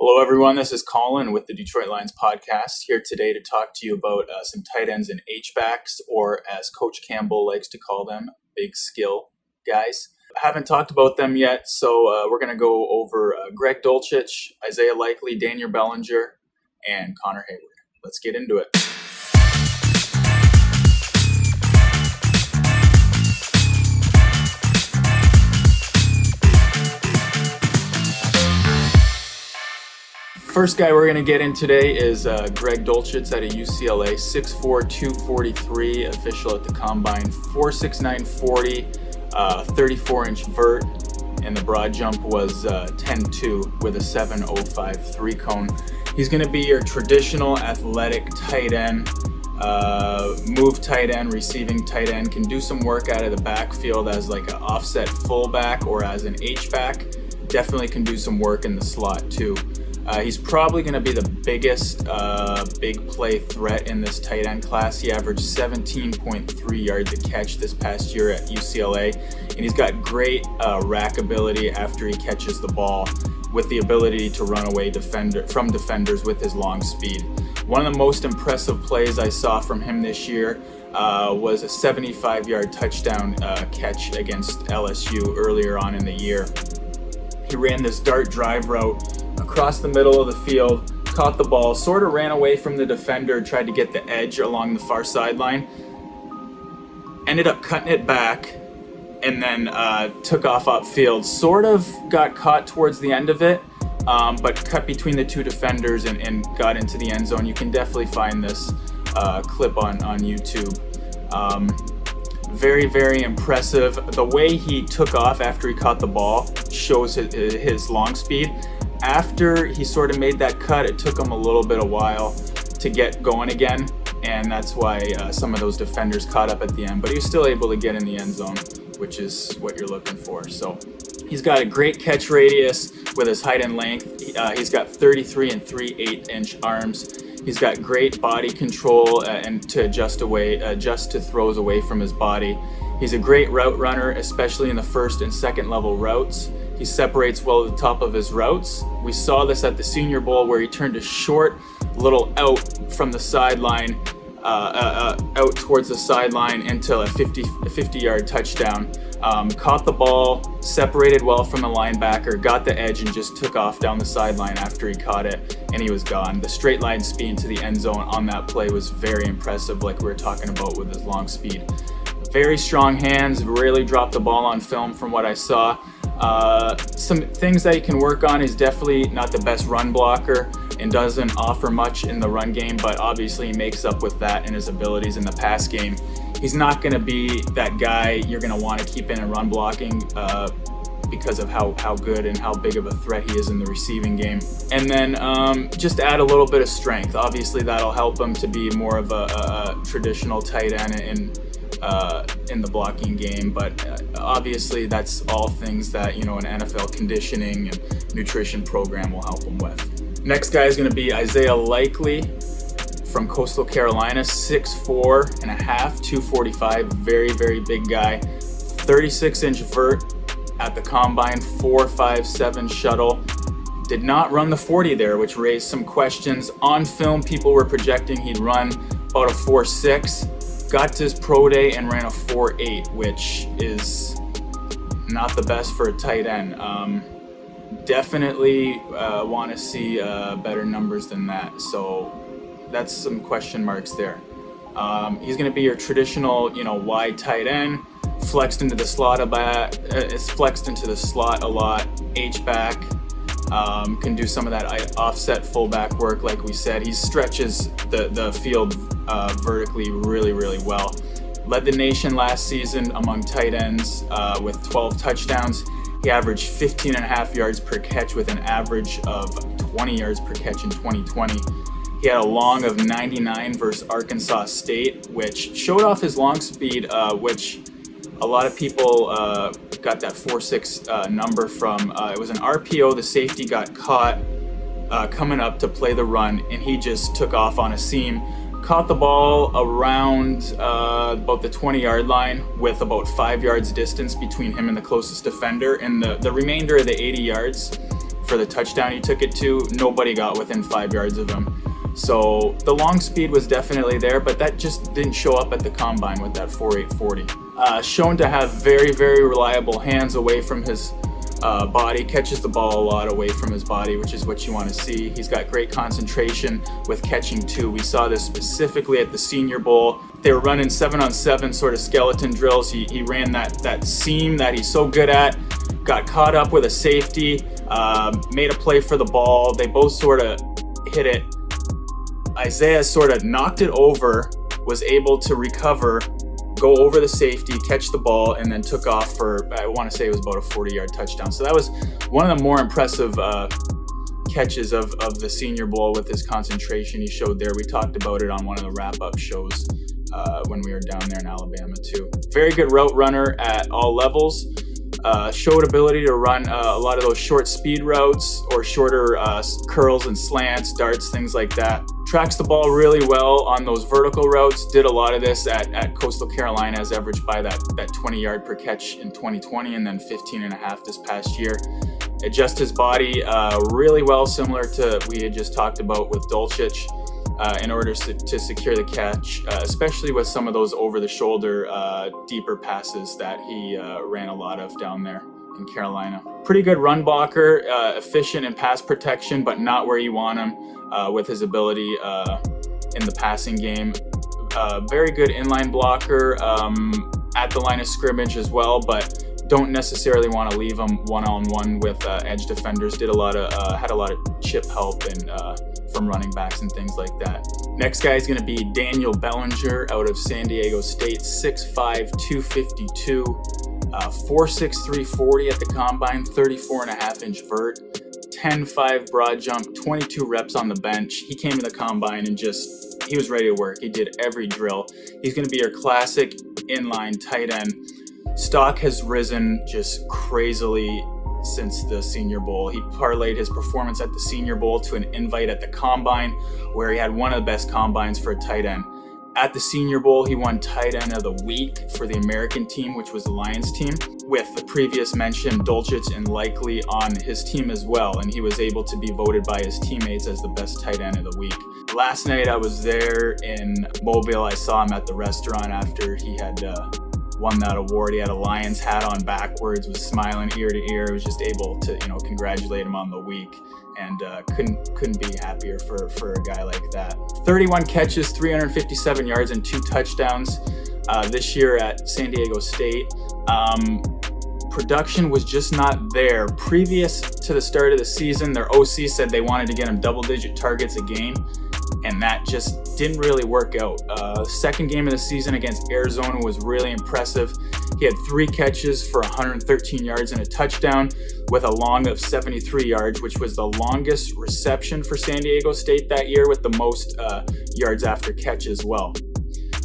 Hello, everyone. This is Colin with the Detroit Lions podcast, here today to talk to you about some tight ends and H-backs, or as Coach Campbell likes to call them, big skill guys. I haven't talked about them yet, so we're going to go over Greg Dulcich, Isaiah Likely, Daniel Bellinger, and Conor Hayward. Let's get into it. First guy we're going to get in today is Greg Dulcich out of UCLA, 6'4", 243, official at the Combine, 4'6", 40, 34-inch vert, and the broad jump was 10.2 with a 7.05 three-cone. He's going to be your traditional athletic tight end, move tight end, receiving tight end, can do some work out of the backfield as like an offset fullback or as an H-back. Definitely can do some work in the slot too. He's probably going to be the biggest big play threat in this tight end class. He averaged 17.3 yards a catch this past year at UCLA, and he's got great rack ability after he catches the ball, with the ability to run away from defenders with his long speed. One of the most impressive plays I saw from him this year was a 75-yard touchdown catch against LSU earlier on in the year. He ran this dart drive route across the middle of the field, caught the ball, sort of ran away from the defender, tried to get the edge along the far sideline, ended up cutting it back, and then took off upfield. Sort of got caught towards the end of it, but cut between the two defenders and got into the end zone. You can definitely find this clip on YouTube. Very, very impressive. The way he took off after he caught the ball shows his long speed. After he sort of made that cut, it took him a little bit of while to get going again, and that's why some of those defenders caught up at the end. But he was still able to get in the end zone, which is what you're looking for. So he's got a great catch radius with his height and length. He's got 33 and 3/8-inch arms. He's got great body control and to adjust to throws away from his body. He's a great route runner, especially in the first and second level routes. He separates well at the top of his routes. We saw this at the Senior Bowl, where he turned a short little out from the sideline, out towards the sideline into a 50-yard touchdown. Caught the ball, separated well from the linebacker, got the edge, and just took off down the sideline after he caught it, and he was gone. The straight line speed to the end zone on that play was very impressive, like we were talking about with his long speed. Very strong hands, rarely dropped the ball on film from what I saw. Some things that he can work on. He's definitely not the best run blocker and doesn't offer much in the run game, but obviously he makes up with that in his abilities in the pass game. He's not going to be that guy you're going to want to keep in run blocking because of how good and how big of a threat he is in the receiving game. And then just add a little bit of strength. Obviously that'll help him to be more of a traditional tight end in the blocking game, but obviously that's all things that, an NFL conditioning and nutrition program will help him with. Next guy is going to be Isaiah Likely from Coastal Carolina, 6'4" and a half, 245, very, very big guy, 36-inch vert at the Combine, 4.57 shuttle. Did not run the 40 there, which raised some questions. On film, people were projecting he'd run about a 4.6. Got to his pro day and ran a 4.8, which is not the best for a tight end. Definitely want to see better numbers than that. So that's some question marks there. He's going to be your traditional, wide tight end, flexed into the slot it's flexed into the slot a lot. H-back, can do some of that offset fullback work, like we said. He stretches the field vertically really, really well. Led the nation last season among tight ends with 12 touchdowns. He averaged 15.5 yards per catch with an average of 20 yards per catch in 2020. He had a long of 99 versus Arkansas State, which showed off his long speed, which a lot of people got that 4.6 number from. It was an RPO. The safety got caught coming up to play the run, and he just took off on a seam. Caught the ball around about the 20-yard line with about 5 yards distance between him and the closest defender, and the remainder of the 80 yards for the touchdown he took it to, nobody got within 5 yards of him. So the long speed was definitely there, but that just didn't show up at the combine with that 4.840. Shown to have very, very reliable hands away from his body, catches the ball a lot away from his body, which is what you want to see. He's got great concentration with catching too. We saw this specifically at the Senior Bowl. They were running 7-on-7 sort of skeleton drills. He ran that seam that he's so good at, got caught up with a safety, made a play for the ball. They both sort of hit it. Isaiah sort of knocked it over, was able to recover, go over the safety, catch the ball, and then took off for, I want to say it was about a 40-yard touchdown. So that was one of the more impressive catches of the Senior Bowl with his concentration he showed there. We talked about it on one of the wrap-up shows when we were down there in Alabama too. Very good route runner at all levels. Showed ability to run a lot of those short speed routes or shorter curls and slants, darts, things like that. Tracks the ball really well on those vertical routes. Did a lot of this at Coastal Carolina, as averaged by that 20 yard per catch in 2020 and then 15.5 this past year. Adjusts his body really well, similar to we had just talked about with Dulcich, in order to secure the catch, especially with some of those over-the-shoulder deeper passes that he ran a lot of down there in Carolina. Pretty good run blocker, efficient in pass protection, but not where you want him with his ability in the passing game. Very good inline blocker at the line of scrimmage as well, but don't necessarily want to leave him one-on-one with edge defenders. Had a lot of chip help and from running backs and things like that. Next guy is going to be Daniel Bellinger out of San Diego State, 6'5", 252, 4'6", 340 at the combine, 34.5-inch vert, 10.5 broad jump, 22 reps on the bench. He came to the combine and he was ready to work. He did every drill. He's going to be your classic inline tight end. Stock has risen just crazily since the Senior Bowl. He parlayed his performance at the Senior Bowl to an invite at the Combine, where he had one of the best combines for a tight end. At the Senior Bowl, he won Tight End of the Week for the American team, which was the Lions team, with the previous mentioned Dulcich and Likely on his team as well, and he was able to be voted by his teammates as the best tight end of the week. Last night I was there in Mobile. I saw him at the restaurant after he had won that award. He had a Lions hat on backwards, was smiling ear to ear. Was just able to, congratulate him on the week, and couldn't be happier for a guy like that. 31 catches, 357 yards, and 2 touchdowns this year at San Diego State. Production was just not there. Previous to the start of the season, their OC said they wanted to get him double-digit targets a game, and that just didn't really work out. Second game of the season against Arizona was really impressive. He had 3 catches for 113 yards and a touchdown with a long of 73 yards, which was the longest reception for San Diego State that year, with the most yards after catch as well.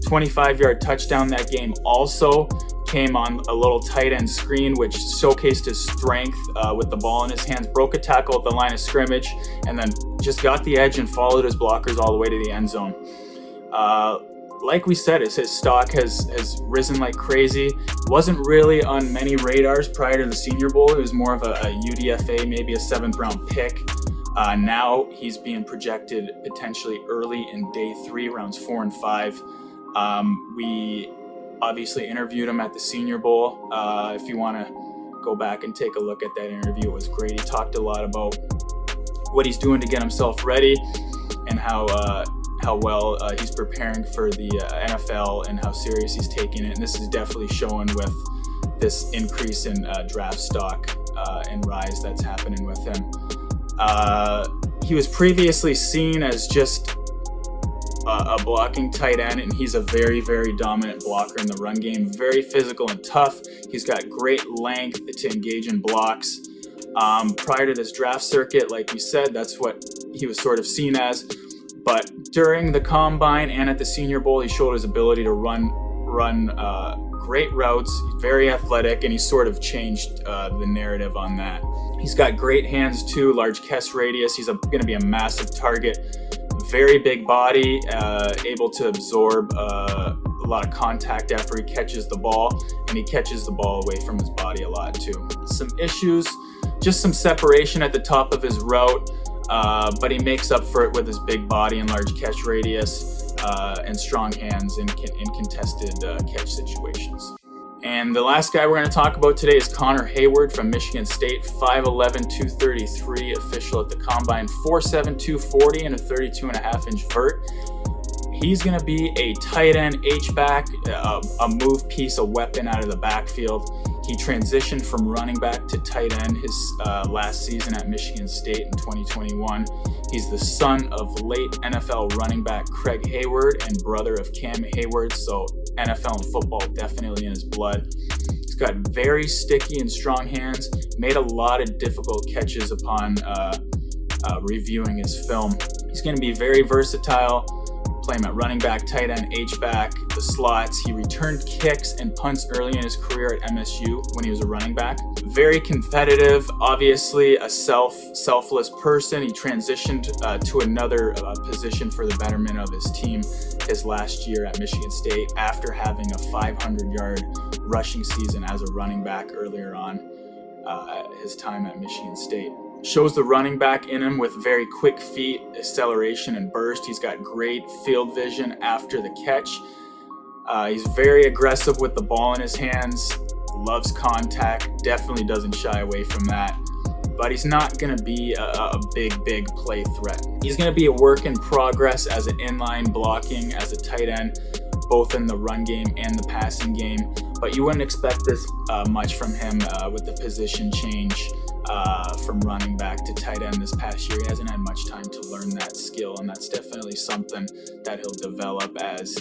25-yard touchdown that game also came on a little tight end screen, which showcased his strength with the ball in his hands. Broke a tackle at the line of scrimmage, and then just got the edge and followed his blockers all the way to the end zone. Like we said, his stock has risen like crazy. Wasn't really on many radars prior to the Senior Bowl. It was more of a UDFA, maybe a 7th round pick. Now he's being projected potentially early in day 3, rounds 4 and 5. We obviously interviewed him at the Senior Bowl. If you want to go back and take a look at that interview, it was great. He talked a lot about what he's doing to get himself ready and how well he's preparing for the NFL and how serious he's taking it. And this is definitely showing with this increase in draft stock and rise that's happening with him. He was previously seen as just a blocking tight end, and he's a very, very dominant blocker in the run game. Very physical and tough. He's got great length to engage in blocks. Prior to this draft circuit, like we said, that's what he was sort of seen as. But during the Combine and at the Senior Bowl, he showed his ability to run great routes. He's very athletic, and he sort of changed the narrative on that. He's got great hands too, large catch radius. He's going to be a massive target. Very big body, able to absorb a lot of contact after he catches the ball, and he catches the ball away from his body a lot too. Some issues Just some separation at the top of his route, but he makes up for it with his big body and large catch radius and strong hands in contested catch situations. And the last guy we're going to talk about today is Conor Hayward from Michigan State, 5'11", 233, official at the Combine, 4'7", 240, and a 32.5-inch vert. He's going to be a tight end H-back, a move piece, a weapon out of the backfield. He transitioned from running back to tight end his last season at Michigan State in 2021. He's the son of late NFL running back Craig Heyward and brother of Cam Heyward, so NFL and football definitely in his blood. He's got very sticky and strong hands, made a lot of difficult catches upon reviewing his film. He's going to be very versatile. Play him at running back, tight end, H-back, the slots. He returned kicks and punts early in his career at MSU when he was a running back. Very competitive, obviously a selfless person. He transitioned to another position for the betterment of his team his last year at Michigan State after having a 500-yard rushing season as a running back earlier on his time at Michigan State. Shows the running back in him with very quick feet, acceleration, and burst. He's got great field vision after the catch. He's very aggressive with the ball in his hands, loves contact, definitely doesn't shy away from that. But he's not going to be a big play threat. He's going to be a work in progress as an inline blocking, as a tight end, both in the run game and the passing game. But you wouldn't expect this much from him with the position change from running back to tight end this past year. He hasn't had much time to learn that skill, and that's definitely something that he'll develop as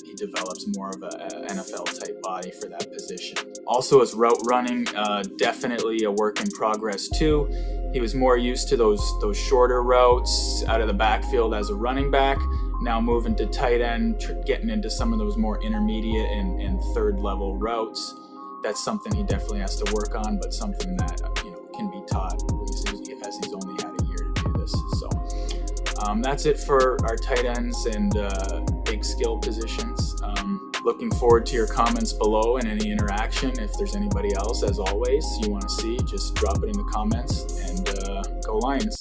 he develops more of a NFL-type body for that position. Also, his route running, definitely a work in progress too. He was more used to those shorter routes out of the backfield as a running back. Now moving to tight end, getting into some of those more intermediate and third level routes. That's something he definitely has to work on, but something that can be taught as he's only had a year to do this. So that's it for our tight ends and big skill positions. Looking forward to your comments below and any interaction. If there's anybody else, as always, you want to see, just drop it in the comments, and go Lions.